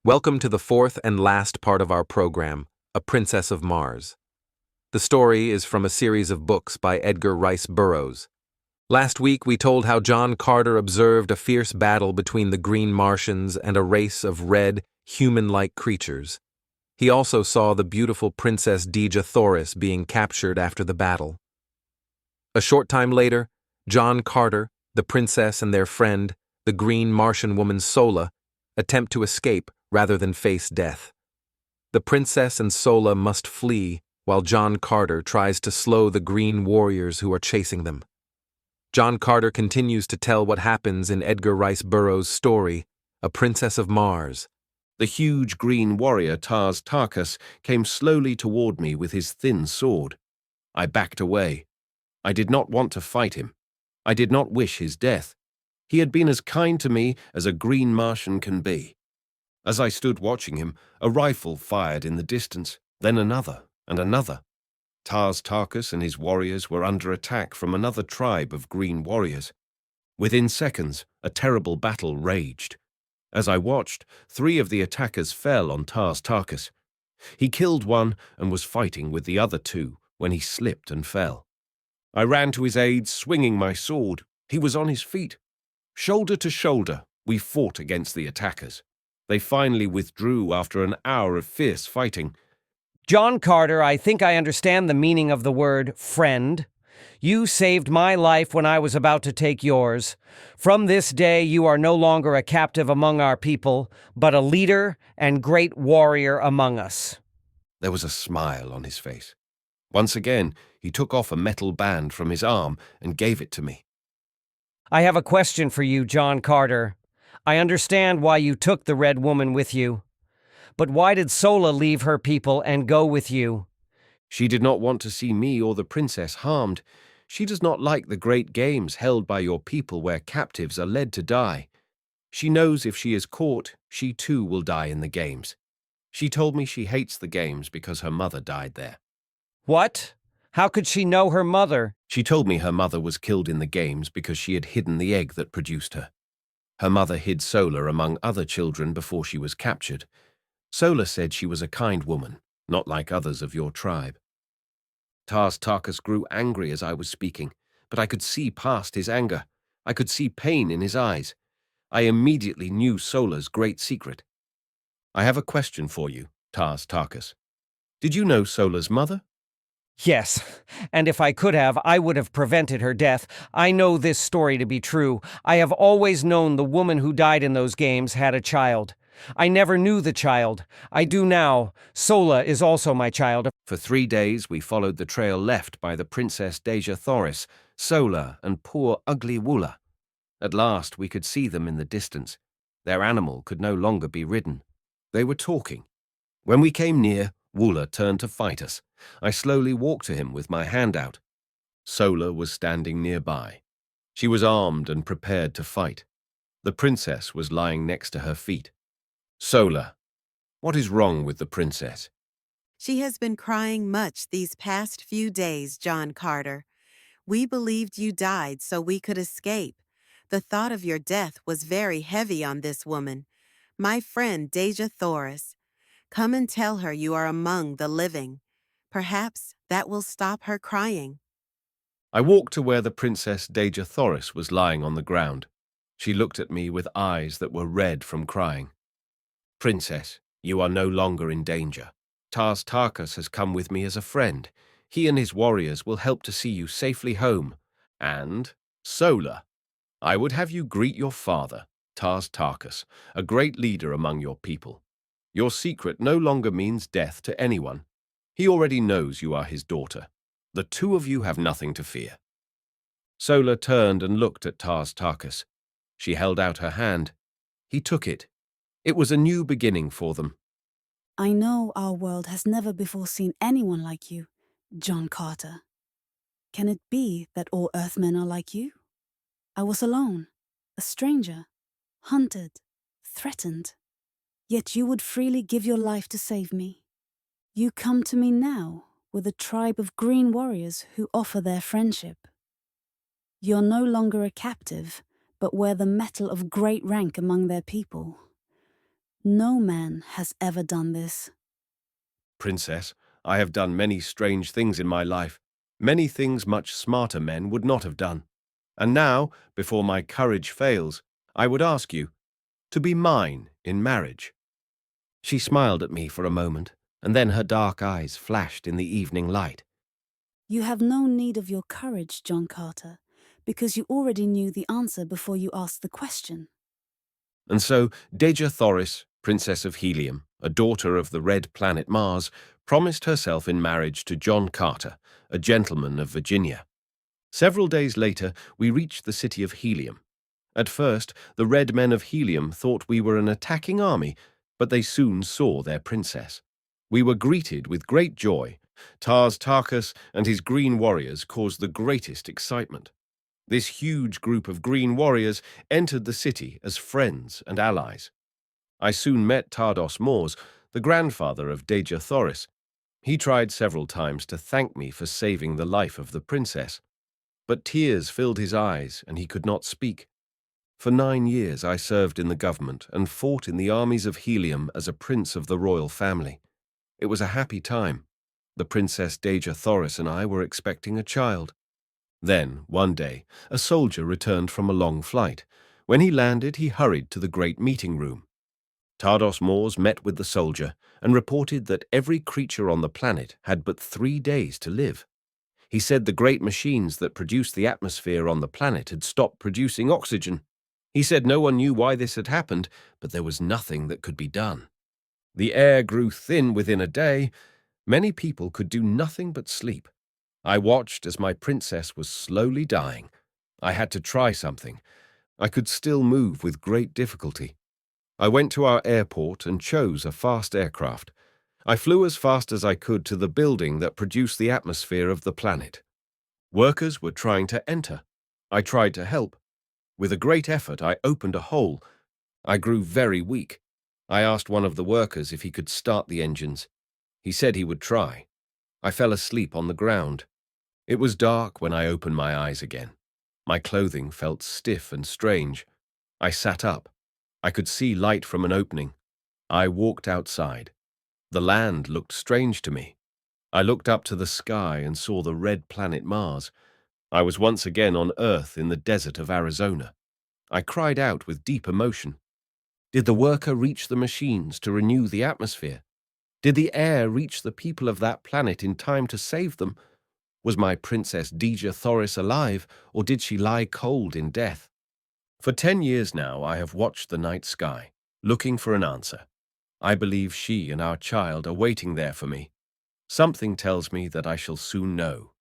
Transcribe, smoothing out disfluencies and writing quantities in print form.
Welcome to the fourth and last part of our program, A Princess of Mars. The story is from a series of books by Edgar Rice Burroughs. Last week we told how John Carter observed a fierce battle between the Green Martians and a race of red, human-like creatures. He also saw the beautiful Princess Dejah Thoris being captured after the battle. A short time later, John Carter, the princess and their friend, the Green Martian woman Sola, attempt to escape rather than face death. The princess and Sola must flee while John Carter tries to slow the Green warriors who are chasing them. John Carter continues to tell what happens in Edgar Rice Burroughs' story, A Princess of Mars. The huge green warrior Tars Tarkas came slowly toward me with his thin sword. I backed away. I did not want to fight him. I did not wish his death. He had been as kind to me as a Green Martian can be. As I stood watching him, a rifle fired in the distance, then another and another. Tars Tarkas and his warriors were under attack from another tribe of green warriors. Within seconds, a terrible battle raged. As I watched, 3 of the attackers fell on Tars Tarkas. He killed one and was fighting with the other 2 when he slipped and fell. I ran to his aid, swinging my sword. He was on his feet. Shoulder to shoulder, we fought against the attackers. They finally withdrew after an hour of fierce fighting. John Carter, I think I understand the meaning of the word friend. You saved my life when I was about to take yours. From this day, you are no longer a captive among our people, but a leader and great warrior among us. There was a smile on his face. Once again, he took off a metal band from his arm and gave it to me. I have a question for you, John Carter. I understand why you took the Red Woman with you. But why did Sola leave her people and go with you? She did not want to see me or the princess harmed. She does not like the great games held by your people where captives are led to die. She knows if she is caught, she too will die in the games. She told me she hates the games because her mother died there. What? How could she know her mother? She told me her mother was killed in the games because she had hidden the egg that produced her. Her mother hid Sola among other children before she was captured. Sola said she was a kind woman, not like others of your tribe. Tars Tarkas grew angry as I was speaking, but I could see past his anger. I could see pain in his eyes. I immediately knew Sola's great secret. I have a question for you, Tars Tarkas. Did you know Sola's mother? Yes, and if I could have, I would have prevented her death. I know this story to be true. I have always known the woman who died in those games had a child. I never knew the child. I do now. Sola is also my child. For 3 days we followed the trail left by the Princess Dejah Thoris, Sola, and poor ugly Woola. At last we could see them in the distance. Their animal could no longer be ridden. They were talking. When we came near, Woola turned to fight us. I slowly walked to him with my hand out. Sola was standing nearby. She was armed and prepared to fight. The princess was lying next to her feet. Sola, what is wrong with the princess? She has been crying much these past few days, John Carter. We believed you died so we could escape. The thought of your death was very heavy on this woman. My friend Dejah Thoris. Come and tell her you are among the living. Perhaps that will stop her crying. I walked to where the Princess Dejah Thoris was lying on the ground. She looked at me with eyes that were red from crying. Princess, you are no longer in danger. Tars Tarkas has come with me as a friend. He and his warriors will help to see you safely home. And, Sola, I would have you greet your father, Tars Tarkas, a great leader among your people. Your secret no longer means death to anyone. He already knows you are his daughter. The 2 of you have nothing to fear. Sola turned and looked at Tars Tarkas. She held out her hand. He took it. It was a new beginning for them. I know our world has never before seen anyone like you, John Carter. Can it be that all Earthmen are like you? I was alone, a stranger, hunted, threatened. Yet you would freely give your life to save me. You come to me now with a tribe of green warriors who offer their friendship. You're no longer a captive, but wear the metal of great rank among their people. No man has ever done this. Princess, I have done many strange things in my life, many things much smarter men would not have done. And now, before my courage fails, I would ask you to be mine in marriage." She smiled at me for a moment, and then her dark eyes flashed in the evening light. You have no need of your courage, John Carter, because you already knew the answer before you asked the question. And so Dejah Thoris, Princess of Helium, a daughter of the red planet Mars, promised herself in marriage to John Carter, a gentleman of Virginia. Several days later, we reached the city of Helium. At first, the red men of Helium thought we were an attacking army, but they soon saw their princess. We were greeted with great joy. Tars Tarkas and his green warriors caused the greatest excitement. This huge group of green warriors entered the city as friends and allies. I soon met Tardos Mors, the grandfather of Dejah Thoris. He tried several times to thank me for saving the life of the princess, but tears filled his eyes and he could not speak. For 9 years I served in the government and fought in the armies of Helium as a prince of the royal family. It was a happy time. The Princess Dejah Thoris and I were expecting a child. Then, one day, a soldier returned from a long flight. When he landed, he hurried to the great meeting room. Tardos Mors met with the soldier and reported that every creature on the planet had but 3 days to live. He said the great machines that produced the atmosphere on the planet had stopped producing oxygen. He said no one knew why this had happened, but there was nothing that could be done. The air grew thin within a day. Many people could do nothing but sleep. I watched as my princess was slowly dying. I had to try something. I could still move with great difficulty. I went to our airport and chose a fast aircraft. I flew as fast as I could to the building that produced the atmosphere of the planet. Workers were trying to enter. I tried to help. With a great effort, I opened a hole. I grew very weak. I asked one of the workers if he could start the engines. He said he would try. I fell asleep on the ground. It was dark when I opened my eyes again. My clothing felt stiff and strange. I sat up. I could see light from an opening. I walked outside. The land looked strange to me. I looked up to the sky and saw the red planet Mars. I was once again on Earth in the desert of Arizona. I cried out with deep emotion. Did the worker reach the machines to renew the atmosphere? Did the air reach the people of that planet in time to save them? Was my Princess Dejah Thoris alive, or did she lie cold in death? For 10 years now I have watched the night sky, looking for an answer. I believe she and our child are waiting there for me. Something tells me that I shall soon know.